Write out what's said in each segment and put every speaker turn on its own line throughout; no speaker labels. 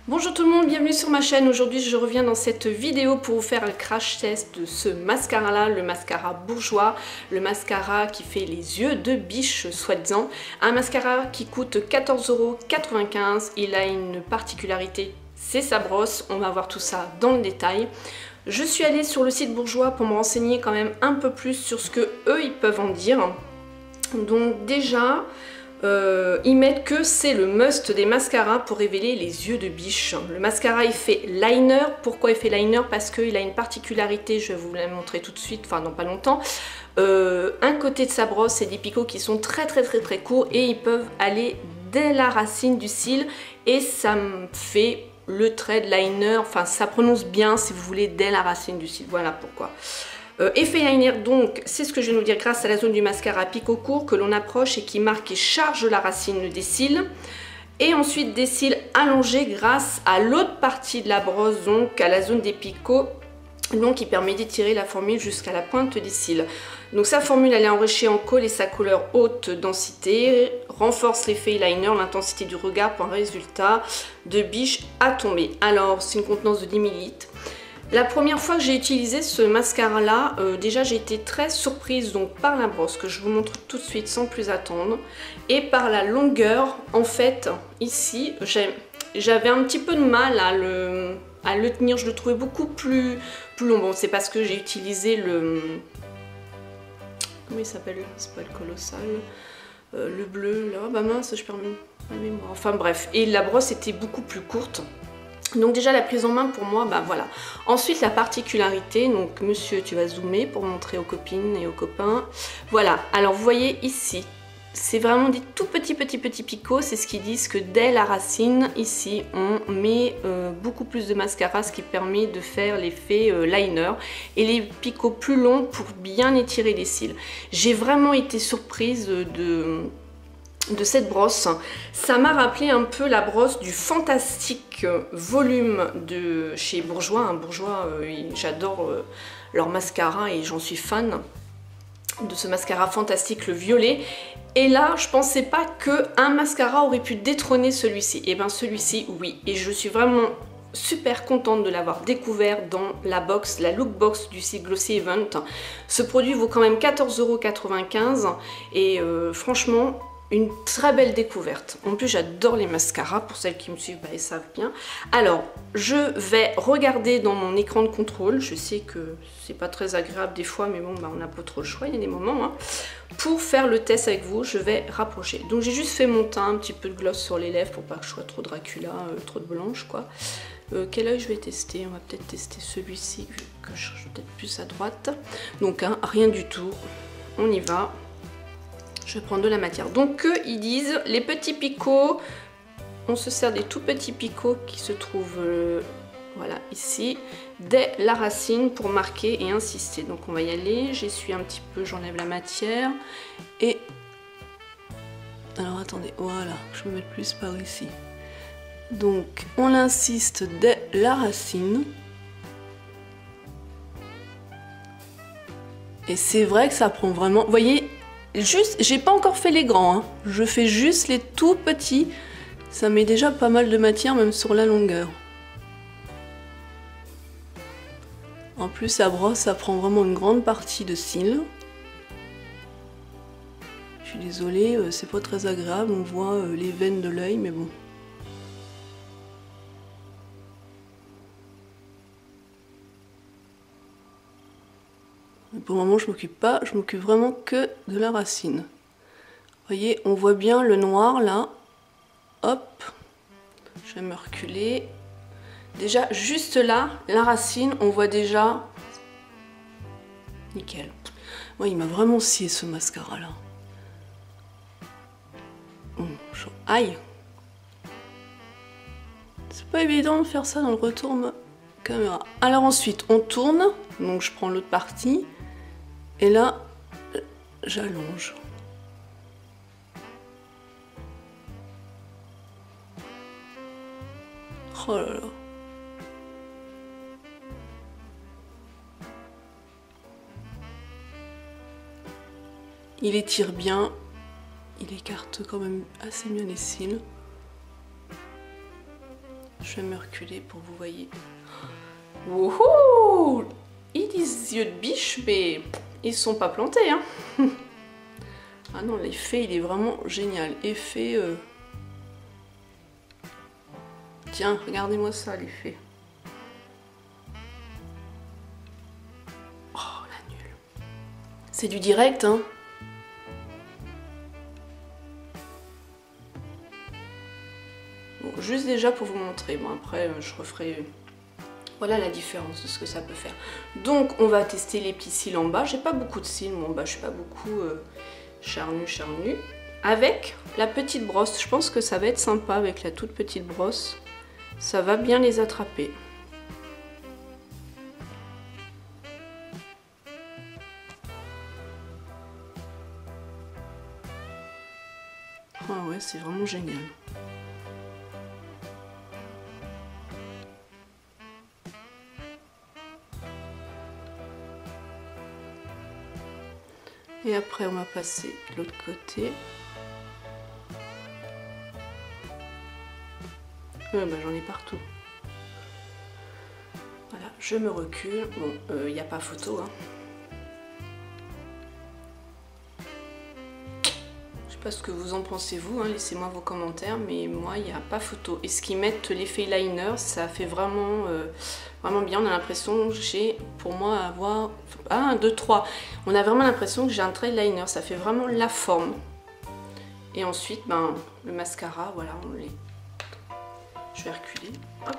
Bonjour tout le monde, bienvenue sur ma chaîne. Aujourd'hui je reviens dans cette vidéo pour vous faire le crash test de ce mascara là, le mascara bourgeois, le mascara qui fait les yeux de biche soi-disant. Un mascara qui coûte 14,95 €, il a une particularité, c'est sa brosse, on va voir tout ça dans le détail. Je suis allée sur le site bourgeois pour me renseigner quand même un peu plus sur ce que eux ils peuvent en dire. Donc déjà... ils mettent que c'est le must des mascaras pour révéler les yeux de biche. Le mascara il fait liner. Pourquoi il fait liner? Parce qu'il a une particularité, je vais vous la montrer tout de suite, enfin dans pas longtemps. Un côté de sa brosse, c'est des picots qui sont très courts et ils peuvent aller dès la racine du cil et ça me fait le trait de liner, enfin ça prononce bien si vous voulez dès la racine du cil, voilà pourquoi. Effet liner, donc c'est ce que je vais nous dire grâce à la zone du mascara picot court que l'on approche et qui marque et charge la racine des cils, et ensuite des cils allongés grâce à l'autre partie de la brosse, donc à la zone des picots, donc qui permet d'étirer la formule jusqu'à la pointe des cils. Donc sa formule elle est enrichie en colle et sa couleur haute densité renforce l'effet liner, l'intensité du regard pour un résultat de biche à tomber. Alors c'est une contenance de 10 ml. La première fois que j'ai utilisé ce mascara là, déjà j'ai été très surprise donc par la brosse que je vous montre tout de suite sans plus attendre et par la longueur. En fait ici j'avais un petit peu de mal à le tenir, je le trouvais beaucoup plus long. Bon c'est parce que j'ai utilisé le... comment il s'appelle? C'est pas le colossal, le bleu là, bah mince je perds ma mémoire. Enfin bref, et la brosse était beaucoup plus courte. Donc déjà la prise en main pour moi, bah voilà. Ensuite la particularité, donc monsieur tu vas zoomer pour montrer aux copines et aux copains. Voilà, alors vous voyez ici, c'est vraiment des tout petits picots, c'est ce qu'ils disent que dès la racine, ici on met beaucoup plus de mascara, ce qui permet de faire l'effet liner. Et les picots plus longs pour bien étirer les cils. J'ai vraiment été surprise de cette brosse. Ça m'a rappelé un peu la brosse du Fantastique Volume de chez Bourjois. Bourjois, j'adore leur mascara et j'en suis fan de ce mascara Fantastique, le violet. Et là, je pensais pas qu'un mascara aurait pu détrôner celui-ci. Et bien celui-ci, oui. Et je suis vraiment super contente de l'avoir découvert dans la box, la look box du site Glossy Event. Ce produit vaut quand même 14,95 € et franchement, une très belle découverte. En plus j'adore les mascaras, pour celles qui me suivent bah, elles savent bien. Alors je vais regarder dans mon écran de contrôle, je sais que c'est pas très agréable des fois mais bon bah, on n'a pas trop le choix, il y a des moments hein. Pour faire le test avec vous je vais rapprocher. Donc j'ai juste fait mon teint, un petit peu de gloss sur les lèvres pour pas que je sois trop Dracula, trop de blanche quoi. Quel œil je vais tester? On va peut-être tester celui-ci vu que je suis peut-être plus à droite. Donc hein, rien du tout, on y va. Je vais prendre de la matière. Donc ils disent les petits picots, on se sert des tout petits picots qui se trouvent voilà ici, dès la racine pour marquer et insister. Donc on va y aller, j'essuie un petit peu, j'enlève la matière et... alors attendez, voilà, je vais mettre plus par ici. Donc on insiste dès la racine. Et c'est vrai que ça prend vraiment... vous voyez, juste, j'ai pas encore fait les grands, hein. Je fais juste les tout petits. Ça met déjà pas mal de matière, même sur la longueur. En plus, la brosse, ça prend vraiment une grande partie de cils. Je suis désolée, c'est pas très agréable, on voit les veines de l'œil, mais bon. Pour le moment, je m'occupe pas, je m'occupe vraiment que de la racine. Vous voyez, on voit bien le noir là. Hop, je vais me reculer. Déjà, juste là, la racine, on voit déjà. Nickel. Moi, il m'a vraiment scié ce mascara là. Aïe! C'est pas évident de faire ça dans le retourne caméra. Alors ensuite, on tourne. Donc je prends l'autre partie. Et là, j'allonge. Oh là là. Il étire bien. Il écarte quand même assez bien les cils. je vais me reculer pour que vous voyez. Wouhou! Il des yeux de biche, mais ils sont pas plantés, hein. Ah non, l'effet, il est vraiment génial. Effet... Tiens, regardez-moi ça, l'effet. Oh, la nulle. C'est du direct, hein. Bon, juste déjà pour vous montrer. Bon, après, je referai... Voilà la différence de ce que ça peut faire. Donc, on va tester les petits cils en bas. J'ai pas beaucoup de cils, moi, en bas, je suis pas beaucoup charnu. Avec la petite brosse, je pense que ça va être sympa avec la toute petite brosse. Ça va bien les attraper. Ah ouais, c'est vraiment génial. Et après, on va passer de l'autre côté. Bah, j'en ai partout. Voilà, je me recule. Bon, il n'y a pas photo, hein. Je sais pas ce que vous en pensez vous, hein. Laissez-moi vos commentaires, mais moi, il n'y a pas photo. Et ce qu'ils mettent l'effet liner, ça fait vraiment, vraiment bien. On a l'impression que j'ai, pour moi, avoir 1, 2, 3. On a vraiment l'impression que j'ai un trait liner. Ça fait vraiment la forme. Et ensuite, ben, le mascara, voilà, on les... Je vais reculer, hop,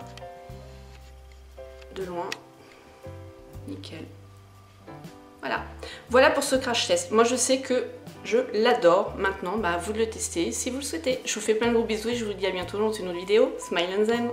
de loin, nickel. Voilà, voilà pour ce crash test. Moi je sais que je l'adore. Maintenant, bah, vous de le tester si vous le souhaitez. Je vous fais plein de gros bisous et je vous dis à bientôt dans une autre vidéo. Smile and Zen.